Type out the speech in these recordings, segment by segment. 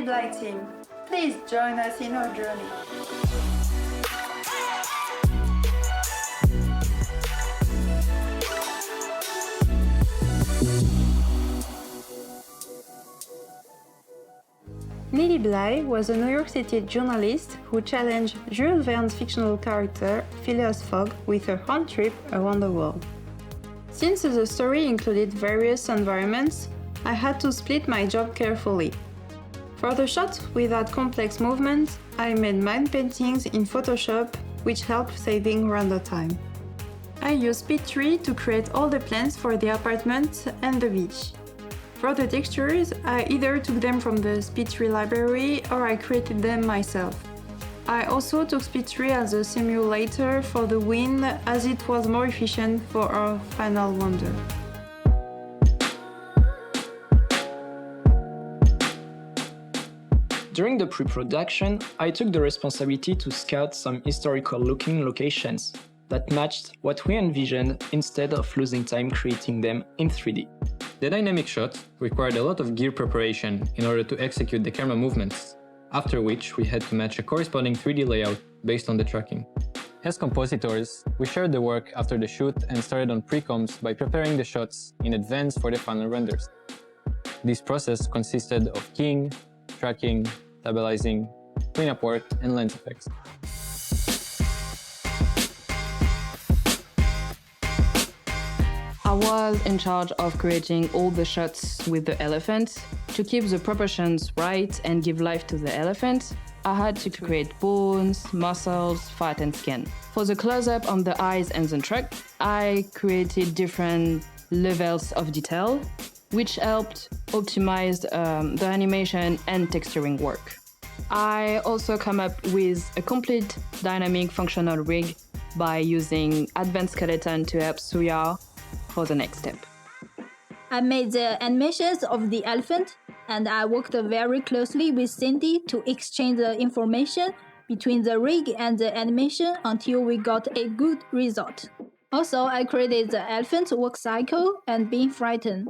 Bly team. Please join us in our journey. Nellie Bly was a New York City journalist who challenged Jules Verne's fictional character Phileas Fogg with a round trip around the world. Since the story included various environments, I had to split my job carefully. For the shots without complex movements, I made mind paintings in Photoshop, which helped saving render time. I used Speed 3 to create all the plans for the apartment and the beach. For the textures, I either took them from the Speed 3 library or I created them myself. I also took Speed 3 as a simulator for the wind, as it was more efficient for our final wonder. During the pre-production, I took the responsibility to scout some historical-looking locations that matched what we envisioned instead of losing time creating them in 3D. The dynamic shot required a lot of gear preparation in order to execute the camera movements, after which we had to match a corresponding 3D layout based on the tracking. As compositors, we shared the work after the shoot and started on pre-comps by preparing the shots in advance for the final renders. This process consisted of keying, tracking, stabilizing, cleanup work, and lens effects. I was in charge of creating all the shots with the elephant. To keep the proportions right and give life to the elephant, I had to create bones, muscles, fat and skin. For the close-up on the eyes and the trunk, I created different levels of detail, which helped optimize the animation and texturing work. I also come up with a complete dynamic functional rig by using advanced skeleton to help Suya for the next step. I made the animations of the elephant, and I worked very closely with Cindy to exchange the information between the rig and the animation until we got a good result. Also, I created the elephant's work cycle and being frightened.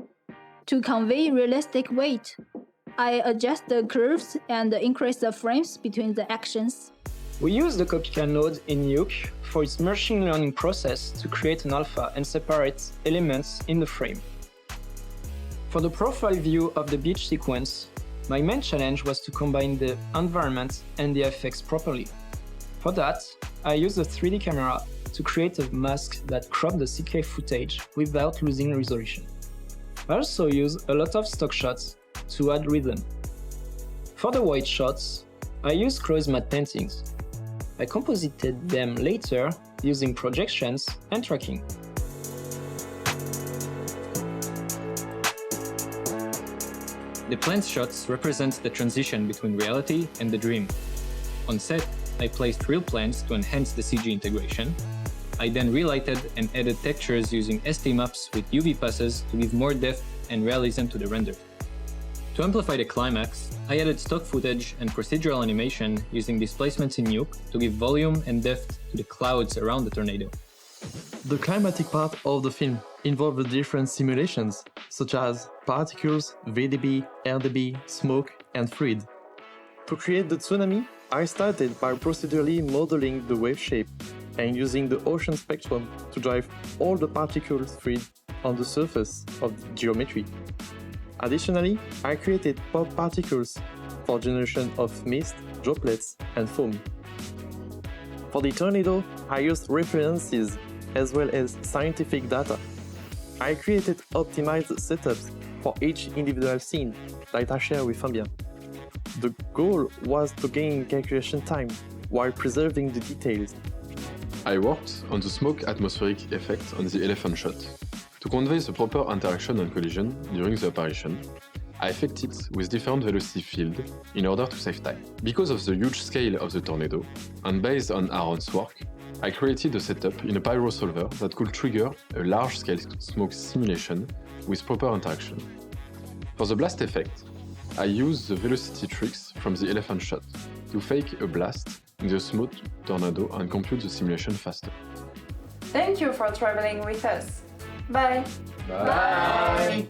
To convey realistic weight, I adjust the curves and increase the frames between the actions. We use the copycat node in Nuke for its machine learning process to create an alpha and separate elements in the frame. For the profile view of the beach sequence, my main challenge was to combine the environment and the effects properly. For that, I used a 3D camera to create a mask that cropped the CK footage without losing resolution. I also used a lot of stock shots to add rhythm. For the white shots, I used Chloé's matte paintings. I composited them later using projections and tracking. The plant shots represent the transition between reality and the dream. On set, I placed real plants to enhance the CG integration. I then relighted and added textures using ST maps with UV passes to give more depth and realism to the render. To amplify the climax, I added stock footage and procedural animation using displacements in Nuke to give volume and depth to the clouds around the tornado. The climatic part of the film involved different simulations, such as particles, VDB, RDB, smoke, and fluid. To create the tsunami, I started by procedurally modeling the wave shape and using the ocean spectrum to drive all the particles fluid on the surface of the geometry. Additionally, I created pop particles for generation of mist, droplets, and foam. For the tornado, I used references as well as scientific data. I created optimized setups for each individual scene that I share with Fabien. The goal was to gain calculation time while preserving the details. I worked on the smoke atmospheric effect on the elephant shot. To convey the proper interaction and collision during the apparition, I affect it with different velocity field in order to save time. Because of the huge scale of the tornado, and based on Aaron's work, I created a setup in a pyro solver that could trigger a large-scale smoke simulation with proper interaction. For the blast effect, I used the velocity tricks from the elephant shot to fake a blast in the smooth tornado and compute the simulation faster. Thank you for traveling with us. Bye. Bye.